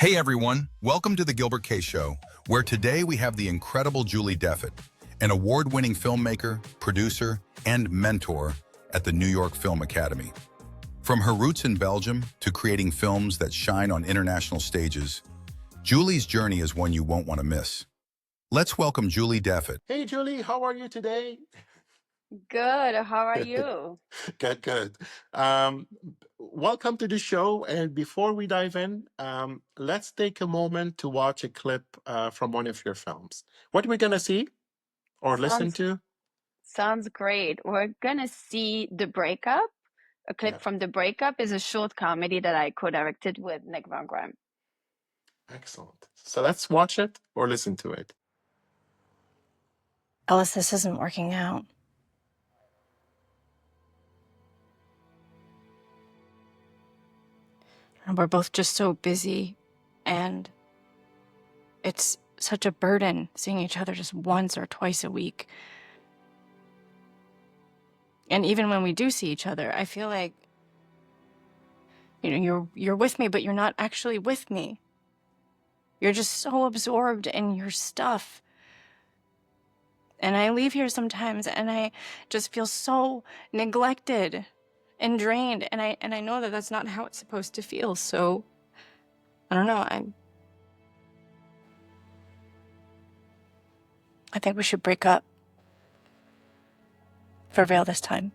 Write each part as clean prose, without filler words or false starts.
Hey everyone, welcome to the Gilbert.K show, where today we have the incredible Julie Deffet, an award-winning filmmaker, producer, and mentor at the New York Film Academy. From her roots in Belgium to creating films that shine on international stages, Julie's journey is one you won't want to miss. Let's welcome Julie Deffet. Hey, Julie, how are you today? Good. How are you? Good, good. Welcome to the show. And before we dive in, let's take a moment to watch a clip from one of your films. What are we going to see or listen Sounds to? sounds great. We're gonna see The Breakup. A Yeah, clip from The Breakup is a short comedy that I co-directed with Nick Van Graham. excellent. So let's watch it or listen to it. Ellis, this isn't working out. And we're both just so busy, and it's such a burden seeing each other just once or twice a week. And even when we do see each other, I feel like, you're with me, but you're not actually with me. You're just so absorbed in your stuff. And I leave here sometimes and I just feel so neglected and drained, and I know that that's not how it's supposed to feel. So I don't know. I think we should break up for real this time.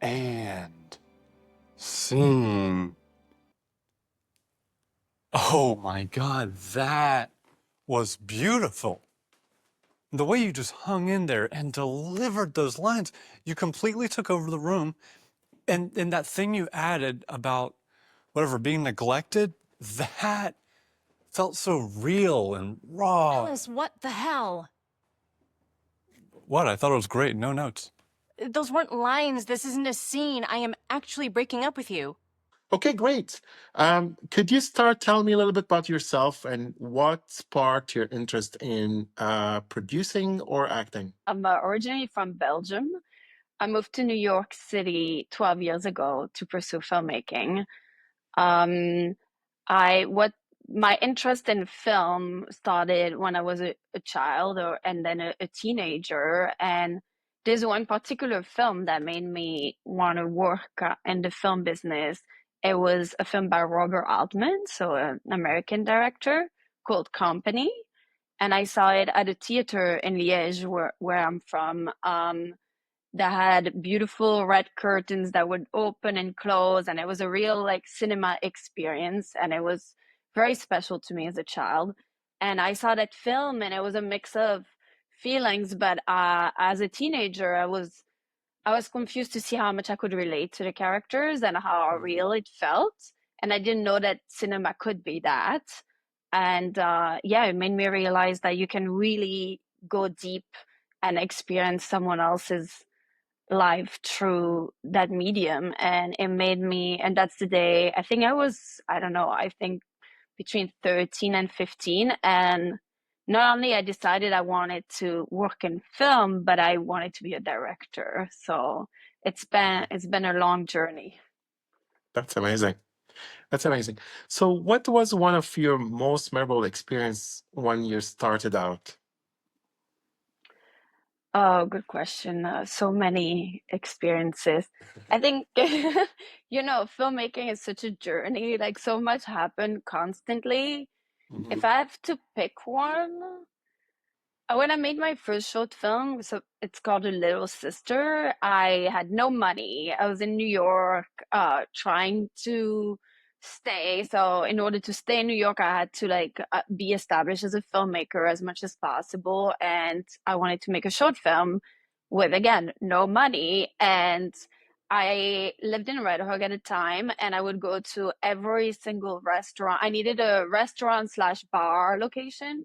And scene. Oh my God, that was beautiful. The way you just hung in there and delivered those lines, you completely took over the room. And that thing you added about whatever being neglected, that felt so real and raw. Ellis, what the hell? What? I thought it was great. No notes. Those weren't lines. This isn't a scene. I am actually breaking up with you. Okay, great. Could you start telling me a little bit about yourself and what sparked your interest in producing or acting? I'm originally from Belgium. I moved to New York City 12 years ago to pursue filmmaking. Um, my interest in film started when I was a child and then a teenager. And there's one particular film that made me want to work in the film business. It was a film by Robert Altman, so an American director, called Company. And I saw it at a theater in Liège, where I'm from. That had beautiful red curtains that would open and close, and it was a real cinema experience, and it was very special to me as a child. And I saw that film, and it was a mix of feelings, but as a teenager, I was confused to see how much I could relate to the characters and how real it felt, and I didn't know that cinema could be that. And it made me realize that you can really go deep and experience someone else's life through that medium. And it made me, and that's the day, I think I don't know, I think between 13 and 15. And not only I decided I wanted to work in film, but I wanted to be a director. So it's been a long journey. That's amazing. That's amazing. So, what was one of your most memorable experience when you started out? Oh, good question. So many experiences. I think, filmmaking is such a journey. Like, so much happened constantly. If I have to pick one, when I made my first short film, so it's called A Little Sister, I had no money. I was in New York, trying to stay. So in order to stay in New York, I had to be established as a filmmaker as much as possible. And I wanted to make a short film with, again, no money. And I lived in Red Hook at the time, and I would go to every single restaurant. I needed a restaurant/bar location,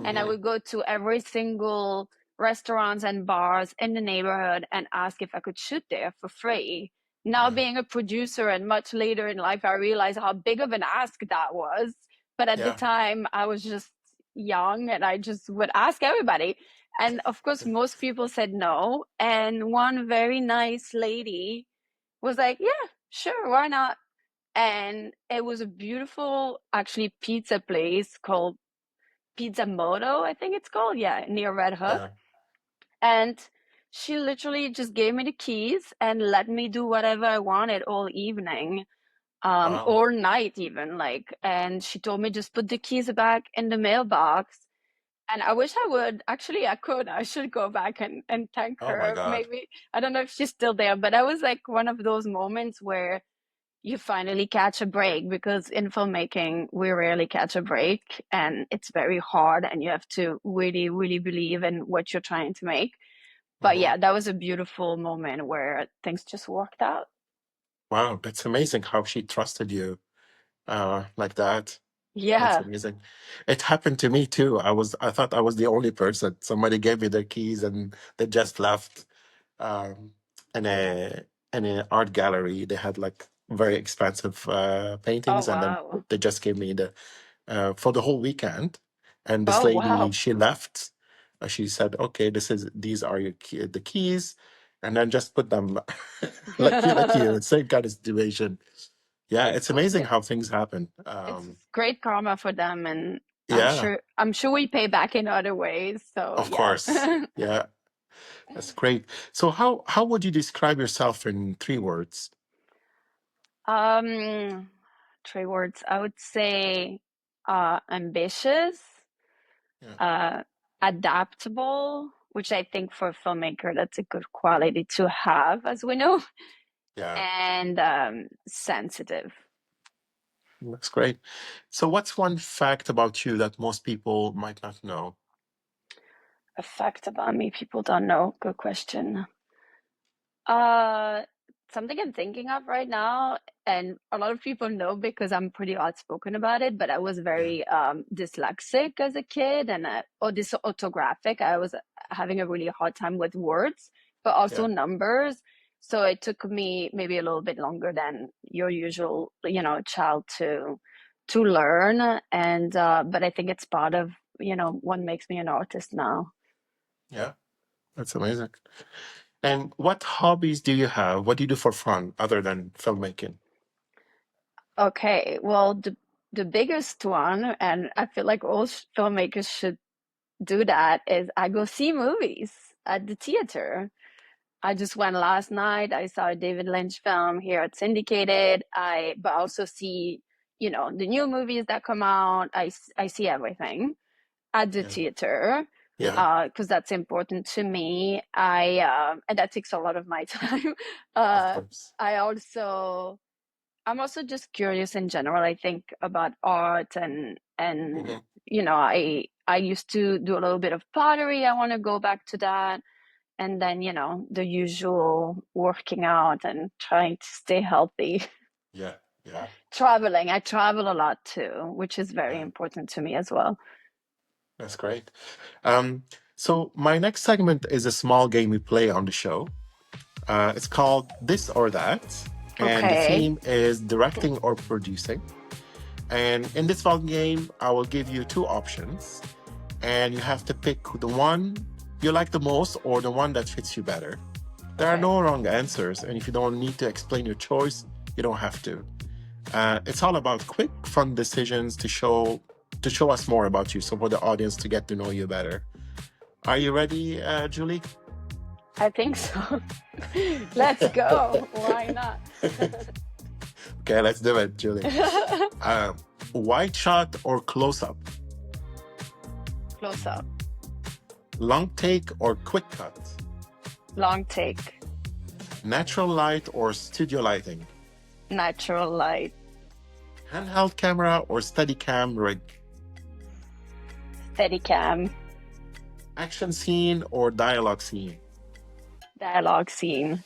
and I would go to every single restaurants and bars in the neighborhood and ask if I could shoot there for free. Now, being a producer and much later in life, I realized how big of an ask that was. But at the Yeah. time, I was just young, and I just would ask everybody. And of course, most people said no. And one very nice lady was like, yeah, sure, why not? And it was a beautiful, actually, pizza place called Pizza Moto, I think it's called. Yeah, near Red Hook. Yeah. And she literally just gave me the keys and let me do whatever I wanted all evening, Wow. all night even. Like, and she told me just put the keys back in the mailbox. And I wish I would. Actually, I could. I should go back and thank Oh my her. God. Maybe I don't know if she's still there, but that was like one of those moments where you finally catch a break, because in filmmaking we rarely catch a break, and it's very hard, and you have to really, really believe in what you're trying to make. But Mhm. yeah, that was a beautiful moment where things just worked out. Wow, that's amazing how she trusted you like that. That's Yeah. amazing. It happened to me too. I thought I was the only person. Somebody gave me their keys and they just left. Um, in a art gallery, they had like very expensive Oh paintings, and then wow. they just gave me the for the whole weekend. And this Oh lady, wow. she left. She said, "Okay, these are the keys," and then just put them like you, same kind of situation. Yeah, it's amazing Okay. how things happen. It's great karma for them, and Yeah, I'm sure we pay back in other ways. So of yeah. course. Yeah, that's great. So how would you describe yourself in 3 words? um 3 words. I would say ambitious, Yeah, uh adaptable, which I think for a filmmaker that's a good quality to have, as we know, yeah, and sensitive. that's great. So what's one fact about you that most people might not know? A fact about me people don't know. Good question. Uh, Something I'm thinking of right now, and a lot of people know because I'm pretty outspoken about it, but I was Yeah, very dyslexic as a kid, and or dysorthographic. I was having a really hard time with words, but also yeah, numbers. So it took me maybe a little bit longer than your usual, child to learn. And but I think it's part of, what makes me an artist now. yeah. That's amazing. And what hobbies do you have? What do you do for fun other than filmmaking? Okay, well, the biggest one, and I feel like all filmmakers should do that, is I go see movies at the theater. I just went last night. I saw a David Lynch film here at Syndicated. But also see, the new movies that come out. I see everything at the Yeah, theater, yeah, because that's important to me. And that takes a lot of my time. of Uh, course. I also I'm also just curious in general, I think, about art, and Hmm. I used to do a little bit of pottery. I want to go back to that. And then, the usual working out and trying to stay healthy. Yeah, yeah, Traveling. I travel a lot too, which is very yeah. important to me as well. That's great. Um, so my next segment is a small game we play on the show. It's called This or That, and the Okay. theme is directing or producing. And in this fun game, I will give you 2 options, and you have to pick the one you like the most or the one that fits you better. There are Okay. no wrong answers, and if you don't need to explain your choice, you don't have to. It's all about quick, fun decisions to show us more about you, so for the audience to get to know you better. Are you ready, Julie? I think so. Let's go. Why not? Okay, let's do it, Julie. Wide shot or close up? Close up. Long take or quick cut? Long take. Natural light or studio lighting? Natural light. Handheld camera or Steadicam rig? Steadicam. Action scene or dialogue scene? Dialogue scene.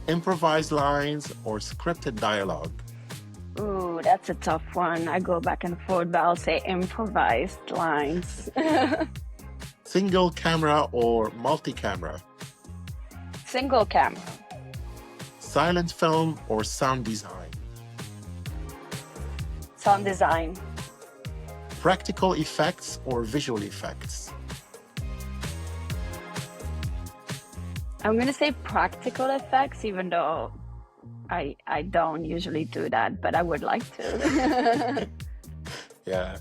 Improvised lines or scripted dialogue? Ooh, that's a tough one. I go back and forth, but I'll say improvised lines. Single camera or multi-camera? Single camera. Silent film or sound design? Sound design. Practical effects or visual effects? I'm going to say practical effects, even though I don't usually do that, but I would like to. Yeah.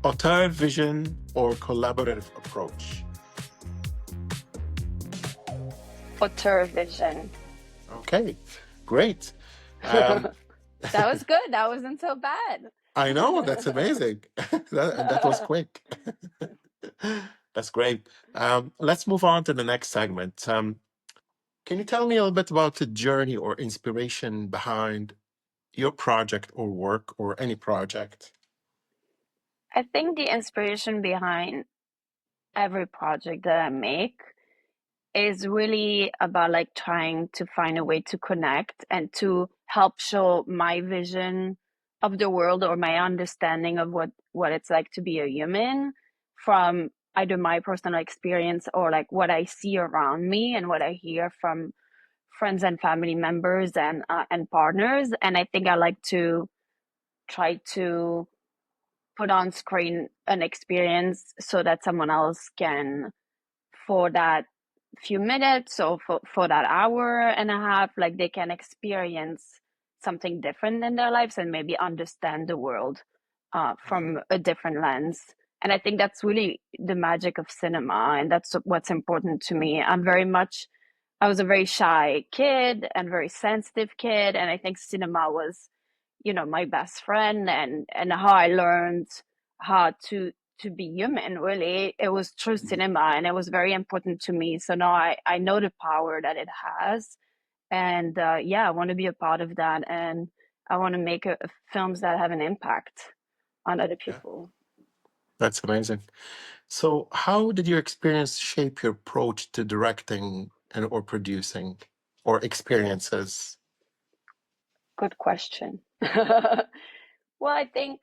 Auteur vision or collaborative approach? Auteur vision. Okay, great. That was good. That wasn't so bad. I know, that's amazing. That was quick. That's great. Let's move on to the next segment. Can you tell me a little bit about the journey or inspiration behind your project or work or any project? I think the inspiration behind every project that I make is really about like trying to find a way to connect and to help show my vision of the world or my understanding of what it's like to be a human from either my personal experience or like what I see around me and what I hear from friends and family members and partners. And I think I like to try to put on screen an experience so that someone else can, for that few minutes or for that hour and a half, like they can experience something different in their lives and maybe understand the world from a different lens. And I think that's really the magic of cinema, and that's what's important to me. I was a very shy kid and very sensitive kid, and I think cinema was, my best friend, and how I learned how to be human, really. It was through cinema, and it was very important to me. So now I know the power that it has, and yeah, I want to be a part of that, and I want to make films that have an impact on other Yeah, people. that's amazing. So, how did your experience shape your approach to directing and or producing or experiences? Good question. Well, I think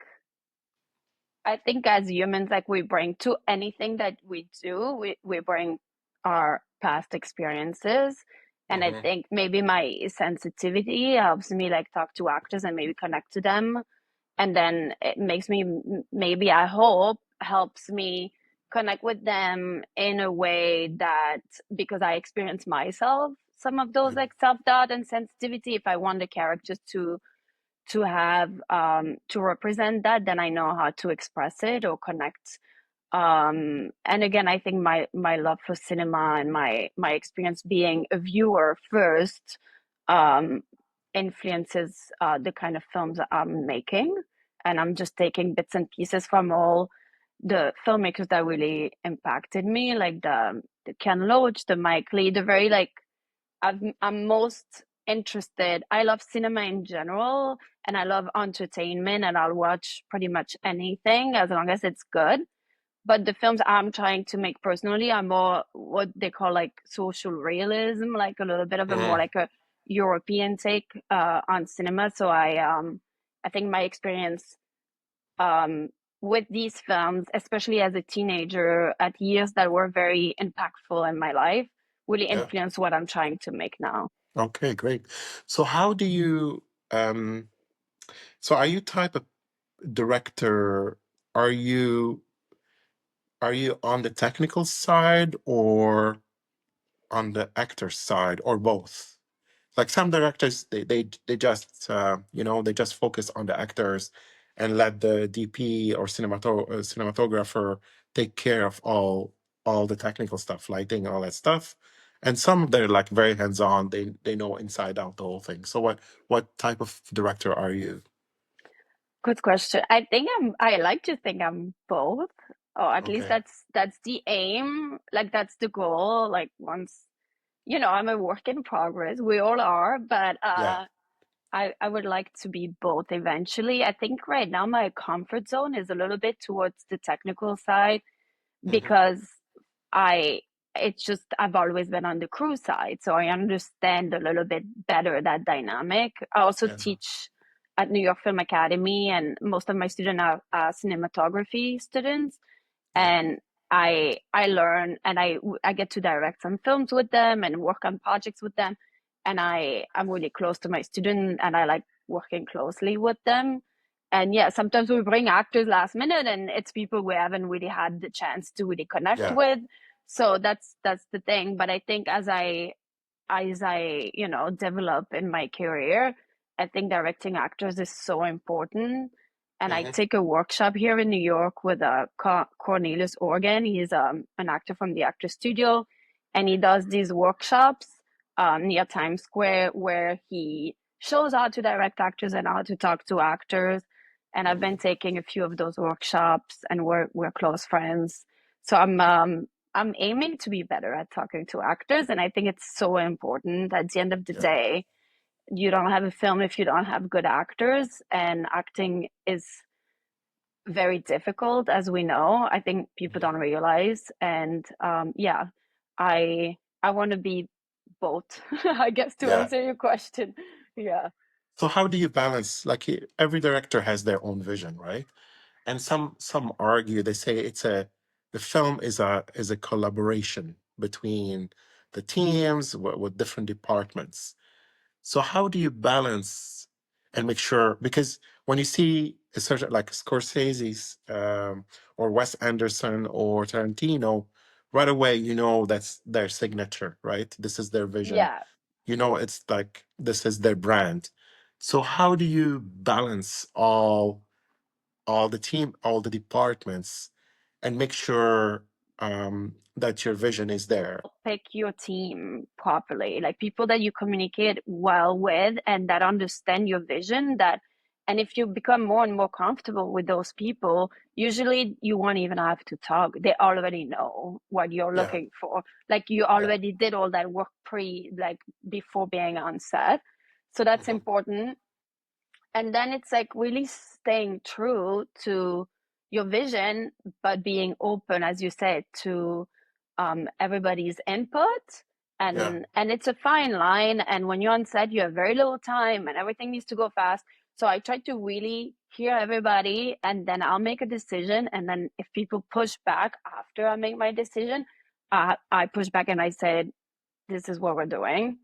as humans, like we bring to anything that we do, we bring our past experiences. And I Hmm. think maybe my sensitivity helps me like talk to actors and maybe connect to them. And then it makes me, maybe I hope, helps me connect with them in a way that, because I experience myself some of those like self-doubt and sensitivity, if I want the characters to have to represent that, then I know how to express it or connect. And again, I think my love for cinema and my experience being a viewer first um, influences the kind of films that I'm making, and I'm just taking bits and pieces from all the filmmakers that really impacted me, like the Ken Loach, the Mike Lee, the very like I'm most interested. I love cinema in general, and I love entertainment, and I'll watch pretty much anything as long as it's good. But the films I'm trying to make personally are more what they call like social realism, like a little bit of a more Hmm. like a European take on cinema. So I think my experience um, with these films, especially as a teenager, at years that were very impactful in my life, really Yeah. influence what I'm trying to make now. Okay, great. So, how do you? Um, so, are you type of director? Are you are you on the technical side or on the actor side or both? Like some directors, they just they just focus on the actors and let the DP or cinematographer take care of all the technical stuff, lighting, all that stuff. And some they're like very hands on. They know inside out the whole thing. So what type of director are you? Good question. I like to think I'm both, or at least Okay. that's the aim. Like that's the goal. Like once, I'm a work in progress. We all are, but Yeah. I would like to be both eventually. I think right now my comfort zone is a little bit towards the technical side Hmm. because I it's just I've always been on the crew side, so I understand a little bit better that dynamic. I also Yeah. teach at New York Film Academy, and most of my students are cinematography students, Yeah. and I learn and I get to direct some films with them and work on projects with them, and I'm really close to my student, and I like working closely with them. And yeah, sometimes we bring actors last minute, and it's people we haven't really had the chance to really connect Yeah. with. So that's the thing. But I think as I develop in my career, I think directing actors is so important. And I take a workshop here in New York with Cornelius Organ. He's an actor from the Actor Studio, and he does these workshops near Times Square where he shows how to direct actors and how to talk to actors. And I've been taking a few of those workshops, and we're close friends. So I'm aiming to be better at talking to actors, and I think it's so important. At the end of the day, you don't have a film if you don't have good actors, and acting is very difficult, as we know. I think people don't realize, and I want to be both, I guess, to answer your question. Yeah. So how do you balance, like every director has their own vision, right? And some argue, they say the film is a collaboration between the teams with different departments. So how do you balance and make sure, because when you see a certain like Scorsese's or Wes Anderson or Tarantino, right away you know that's their signature, right? This is their vision. Yeah. You know, it's like this is their brand. So how do you balance all the team, all the departments, and make sure that your vision is there? Pick your team properly, like people that you communicate well with and that understand your vision. And if you become more and more comfortable with those people, usually you won't even have to talk. They already know what you're looking for. Like you already did all that work before being on set. So that's important. And then it's like really staying true to your vision, but being open, as you said, to everybody's input. And it's a fine line. And when you're on set, you have very little time and everything needs to go fast. So I try to really hear everybody, and then I'll make a decision. And then if people push back after I make my decision, I push back and I said, this is what we're doing.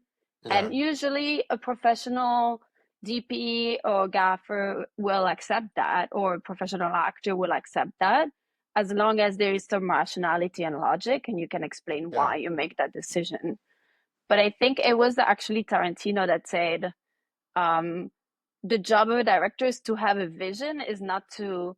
And usually a professional DP or gaffer will accept that, or a professional actor will accept that, as long as there is some rationality and logic and you can explain why you make that decision. But I think it was actually Tarantino that said, the job of a director is to have a vision, is not to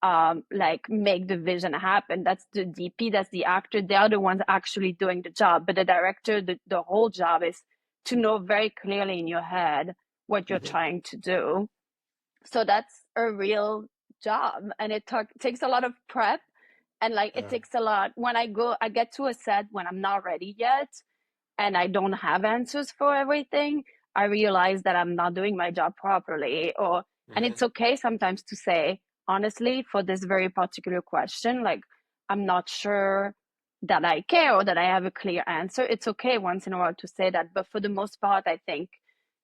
make the vision happen. That's the DP, that's the actor. They are the ones actually doing the job. But the director, the whole job is to know very clearly in your head what you're trying to do. So that's a real job, and it takes a lot of prep, and it takes a lot. When I get to a set when I'm not ready yet, and I don't have answers for everything, I realize that I'm not doing my job properly. And it's okay sometimes to say, honestly, for this very particular question, like, I'm not sure that I care or that I have a clear answer. It's okay once in a while to say that. But for the most part, I think,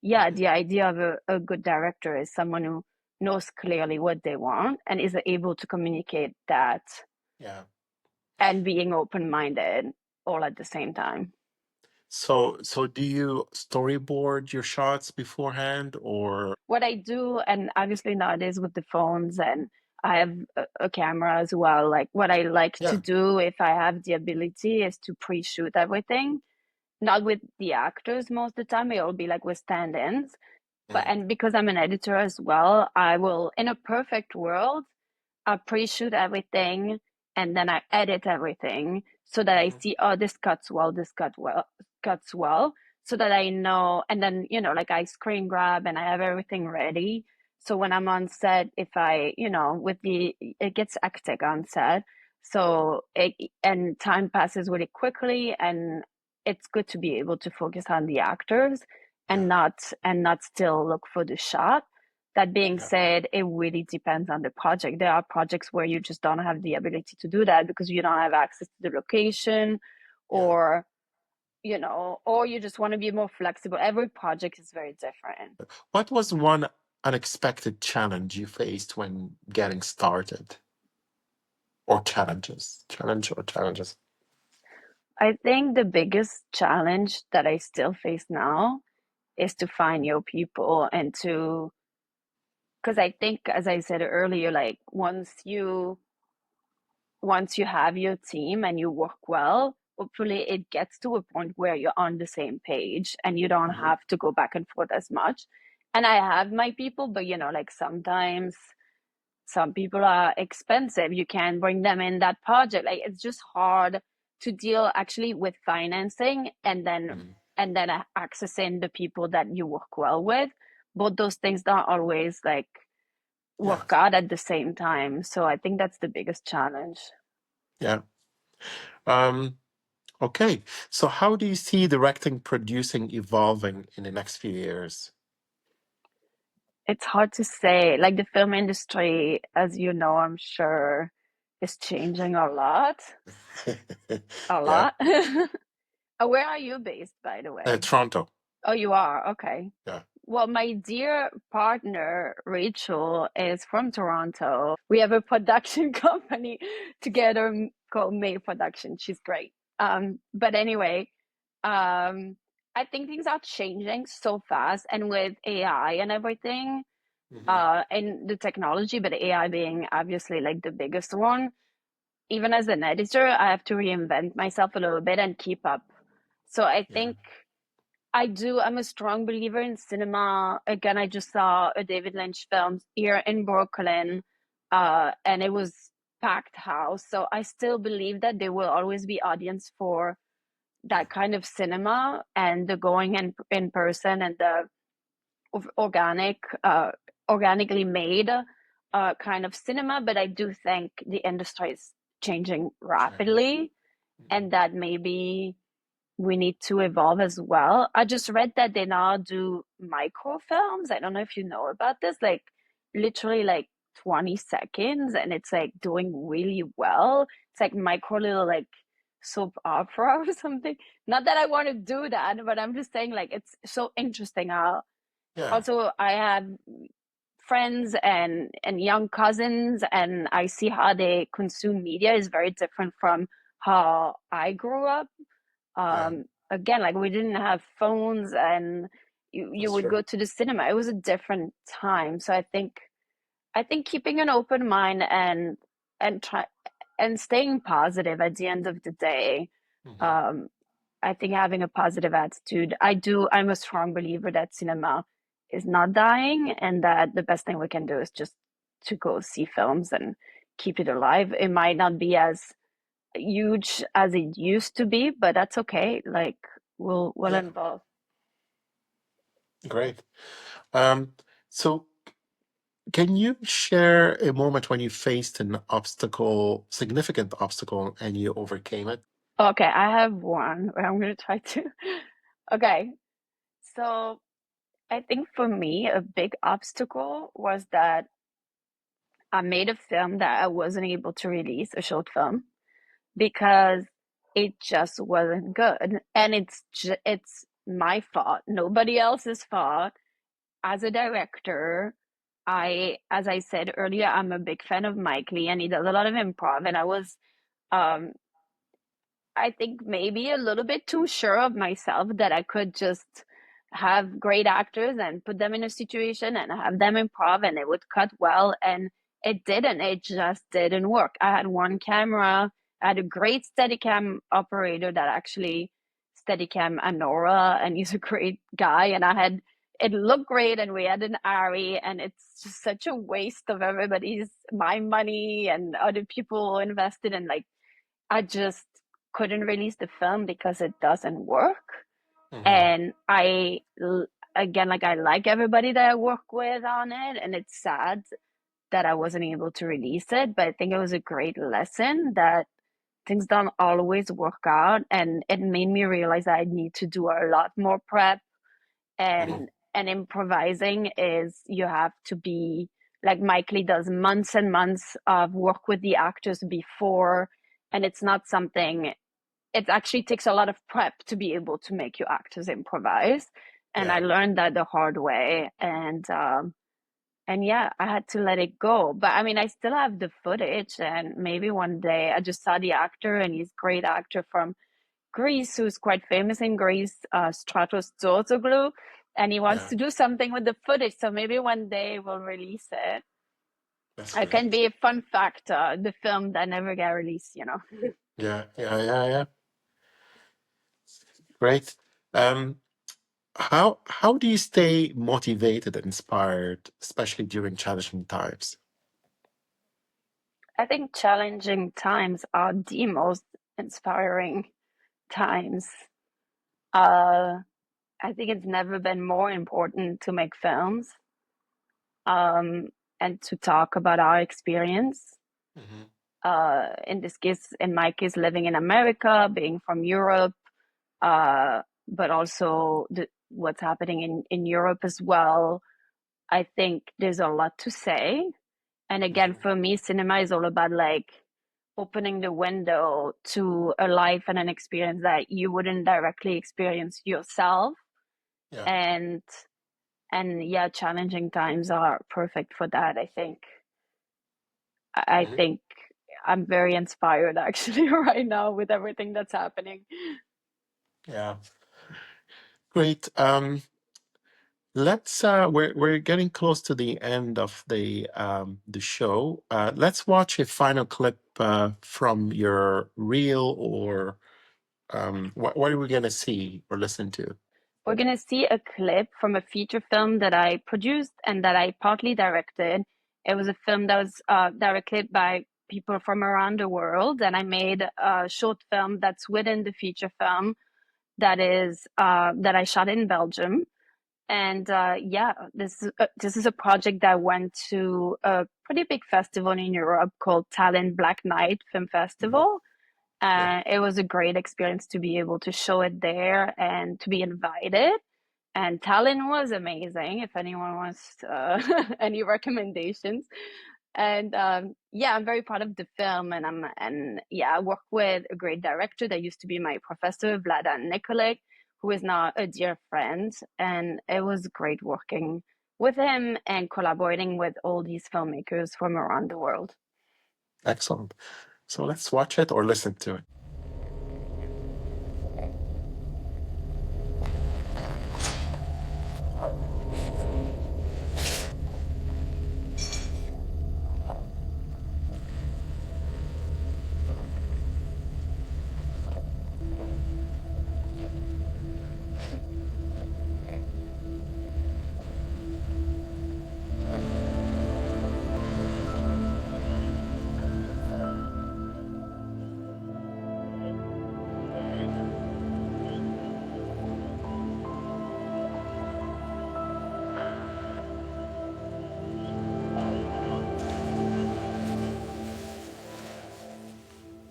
the idea of a good director is someone who knows clearly what they want and is able to communicate that and being open-minded all at the same time. So do you storyboard your shots beforehand, or? What I do, and obviously nowadays with the phones, and I have a camera as well, like what I like to do if I have the ability is to pre-shoot everything, not with the actors most of the time. It'll be like with stand-ins. And because I'm an editor as well, I will, in a perfect world, I pre-shoot everything and then I edit everything so that I see, oh, this cuts well, cuts well, so that I know. And then, I screen grab and I have everything ready. So when I'm on set, if I, it gets hectic on set. And time passes really quickly, and it's good to be able to focus on the actors and not still look for the shot. That being said, it really depends on the project. There are projects where you just don't have the ability to do that because you don't have access to the location, or or you just want to be more flexible. Every project is very different. What was one unexpected challenge you faced when getting started? Or challenges? I think the biggest challenge that I still face now is to find new people and because I think, as I said earlier, like once you once you have your team and you work well, hopefully it gets to a point where you're on the same page and you don't have to go back and forth as much. And I have my people, but like sometimes some people are expensive. You can't bring them in that project. Like it's just hard to deal actually with financing and then accessing the people that you work well with. Both those things don't always like work out at the same time. So I think that's the biggest challenge. Yeah. Okay. So how do you see directing, producing evolving in the next few years? It's hard to say. Like the film industry, as you know, I'm sure, is changing a lot. A Yeah. lot. Where are you based, by the way? Toronto. Oh, you are? Okay. Yeah. Well, my dear partner, Rachel, is from Toronto. We have a production company together called May Production. She's great. But anyway, I think things are changing so fast, and with AI and everything, and the technology, but AI being obviously like the biggest one. Even as an editor, I have to reinvent myself a little bit and keep up. So I think I'm a strong believer in cinema. Again, I just saw a David Lynch film here in Brooklyn, and it was packed house. So I still believe that there will always be audience for that kind of cinema and the going in person and the organically made kind of cinema. But I do think the industry is changing rapidly, and that maybe we need to evolve as well. I just read that they now do microfilms. I don't know if you know about this, like literally like 20 seconds, and it's like doing really well. It's like micro little like soap opera or something. Not that I want to do that, but I'm just saying like it's so interesting how also I have friends and young cousins, and I see how they consume media is very different from how I grew up. Again, like we didn't have phones, and you would go to the cinema. It was a different time. So I think keeping an open mind and try and staying positive at the end of the day. I think having a positive attitude. I'm a strong believer that cinema is not dying, and that the best thing we can do is just to go see films and keep it alive. It might not be as huge as it used to be, but that's okay. Like we'll evolve. Great. So can you share a moment when you faced an obstacle, significant obstacle, and you overcame it? Okay, I have one where I'm gonna try to. Okay, so I think for me a big obstacle was that I made a film that I wasn't able to release, a short film, because it just wasn't good, and it's my fault, nobody else's fault. As a director, as I said earlier, I'm a big fan of Mike Lee, and he does a lot of improv, and um, I think maybe a little bit too sure of myself that I could just have great actors and put them in a situation and have them improv and it would cut well. And it didn't. It just didn't work. I had one camera. I had a great Steadicam operator that actually Steadicam Anora, and he's a great guy. And it looked great, and we had an Ari, and it's just such a waste of my money and other people invested in. Like, I just couldn't release the film because it doesn't work. And again, like I like everybody that I work with on it, and it's sad that I wasn't able to release it, but I think it was a great lesson that things don't always work out, and it made me realize that I need to do a lot more prep. And improvising is, you have to be like Mike Lee does, months and months of work with the actors before, and it's not something, it actually takes a lot of prep to be able to make your actors improvise. And I learned that the hard way. And yeah, I had to let it go. But I mean, I still have the footage, and maybe one day. I just saw the actor, and he's a great actor from Greece who's quite famous in Greece, Stratos Zorzoglu, and he wants to do something with the footage. So maybe one day we'll release it. That's It can great. be a fun factor, the film that never got released, you know. Yeah. Great. Um, how do you stay motivated and inspired, especially during challenging times? I think challenging times are the most inspiring times. Uh, I think it's never been more important to make films, um, and to talk about our experience. Hmm. In this case, in my case, living in America, being from Europe, but also what's happening in Europe as well. I think there's a lot to say. And again, Hmm. for me, cinema is all about like opening the window to a life and an experience that you wouldn't directly experience yourself. Yeah. And yeah, challenging times are perfect for that, I think. I Hmm. think I'm very inspired actually right now with everything that's happening. Yeah. Great. Let's we're getting close to the end of the show. Let's watch a final clip from your reel, or what are we gonna see or listen to? We're going to see a clip from a feature film that I produced and that I partly directed. It was a film that was directed by people from around the world, and I made a short film that's within the feature film that I shot in Belgium. And yeah, this is a project that went to a pretty big festival in Europe called Tallinn Black Night Film Hmm. Festival. Yeah. It was a great experience to be able to show it there and to be invited. And Tallinn was amazing. If anyone wants any recommendations, and yeah, I'm very proud of the film, and yeah, I work with a great director that used to be my professor, Vladan Nikolic, who is now a dear friend, and it was great working with him and collaborating with all these filmmakers from around the world. Excellent. So let's watch it or listen to it.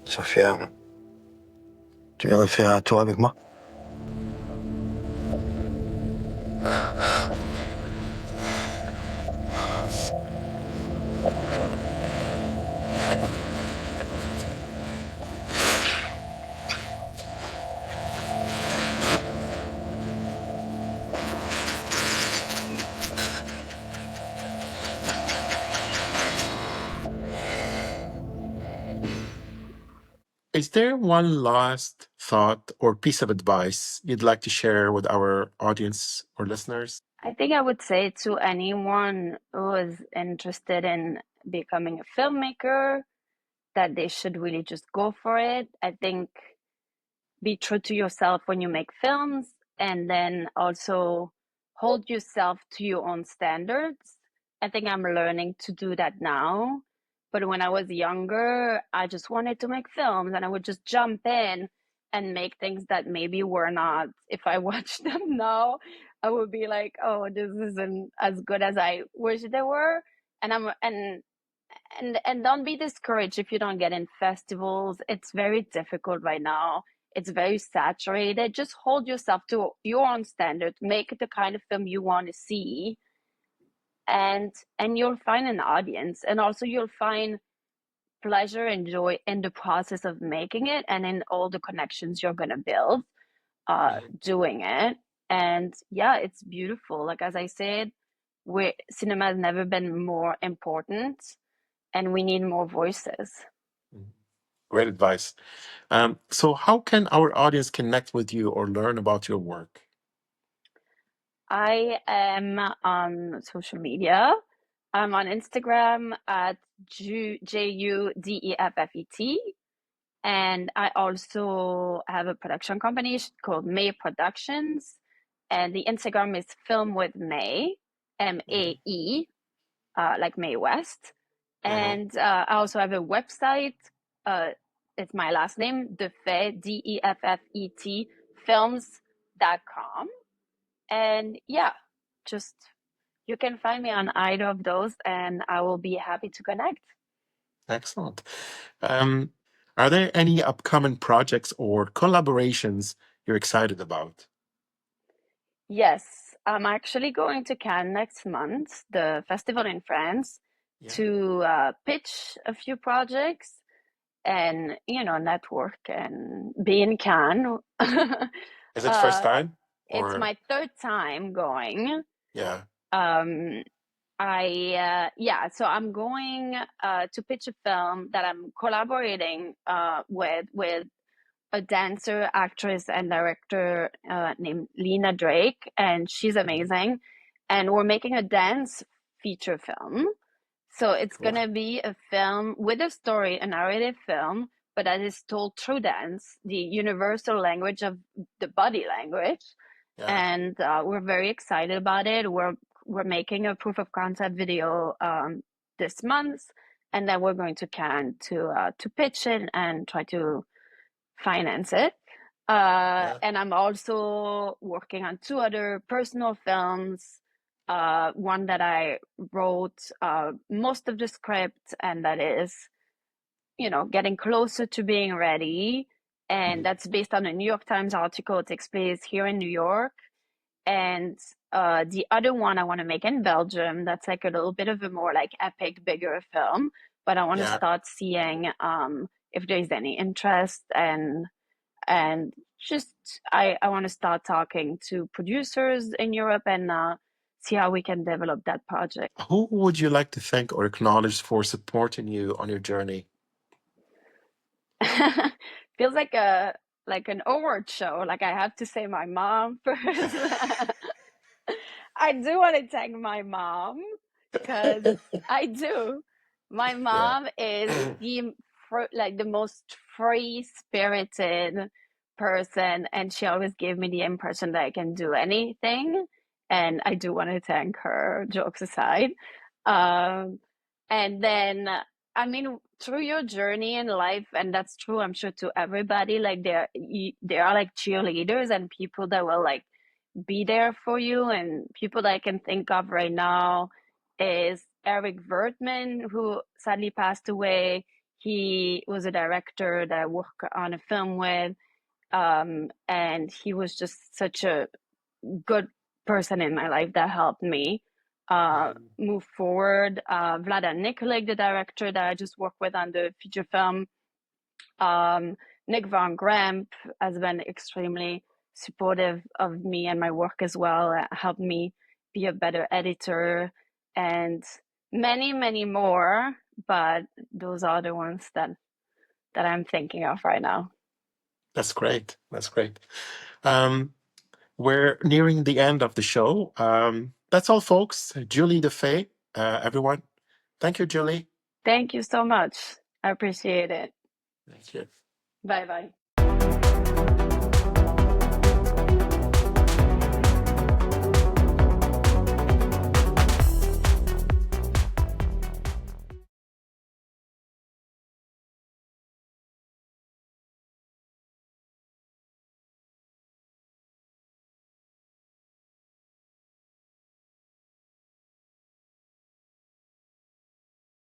Sophia, tu viens de faire un tour avec moi? Is there one last thought or piece of advice you'd like to share with our audience or listeners? I think I would say to anyone who is interested in becoming a filmmaker that they should really just go for it. I think be true to yourself when you make films, and then also hold yourself to your own standards. I think I'm learning to do that now. But when I was younger, I just wanted to make films and I would just jump in and make things that maybe were not. If I watch them now, I would be like, oh, this isn't as good as I wish they were. And I'm and don't be discouraged if you don't get in festivals. It's very difficult right now. It's very saturated. Just hold yourself to your own standard. Make the kind of film you want to see, and you'll find an audience, and also you'll find pleasure and joy in the process of making it, and in all the connections you're gonna build doing it. And yeah, it's beautiful. Like as I said, cinema has never been more important, and we need more voices. Mhm. Great advice. So how can our audience connect with you or learn about your work? I am on social media. I'm on Instagram at JUDEFFET. And I also have a production company called May Productions. And the Instagram is Film with May, MAE, like May West. And I also have a website. It's my last name, Deffet, DEFFET, films.com. And yeah, just you can find me on either of those, and I will be happy to connect. Excellent. Are there any upcoming projects or collaborations you're excited about? Yes, I'm actually going to Cannes next month, the festival in France, to pitch a few projects and, network and be in Cannes. Is it first time? It's Or my third time going. yeah. So I'm going to pitch a film that I'm collaborating with a dancer, actress, and director named Lena Drake, and she's amazing. And we're making a dance feature film. So it's Cool. gonna be a film with a story, a narrative film, but that is told through dance, the universal language of the body language. Yeah. And we're very excited about it. We're making a proof of concept video this month, and then we're going to Cannes to pitch it and try to finance it. And I'm also working on two other personal films. One that I wrote most of the script, and that is, getting closer to being ready. And that's based on a New York Times article. It takes place here in New York. And the other one I want to make in Belgium. That's like a little bit of a more like epic, bigger film. But I want to start seeing if there's any interest and just I want to start talking to producers in Europe and see how we can develop that project. Who would you like to thank or acknowledge for supporting you on your journey? Feels like an award show. Like I have to say my mom first. I do want to thank my mom because I do. My mom is the most free-spirited person, and she always gave me the impression that I can do anything. And I do want to thank her, jokes aside. And then, I mean, through your journey in life, and that's true, I'm sure, to everybody, like there are like cheerleaders and people that will like be there for you. And people that I can think of right now is Eric Vertman, who sadly passed away. He was a director that I worked on a film with, and he was just such a good person in my life that helped me move forward. Vlada Nikolic, the director that I just worked with on the feature film. Nick Van Gramp has been extremely supportive of me and my work as well, helped me be a better editor, and many, many more. But those are the ones that I'm thinking of right now. That's great. That's great. We're nearing the end of the show. That's all, folks. Julie Deffet, everyone. Thank you, Julie. Thank you so much. I appreciate it. Thank you. Bye-bye.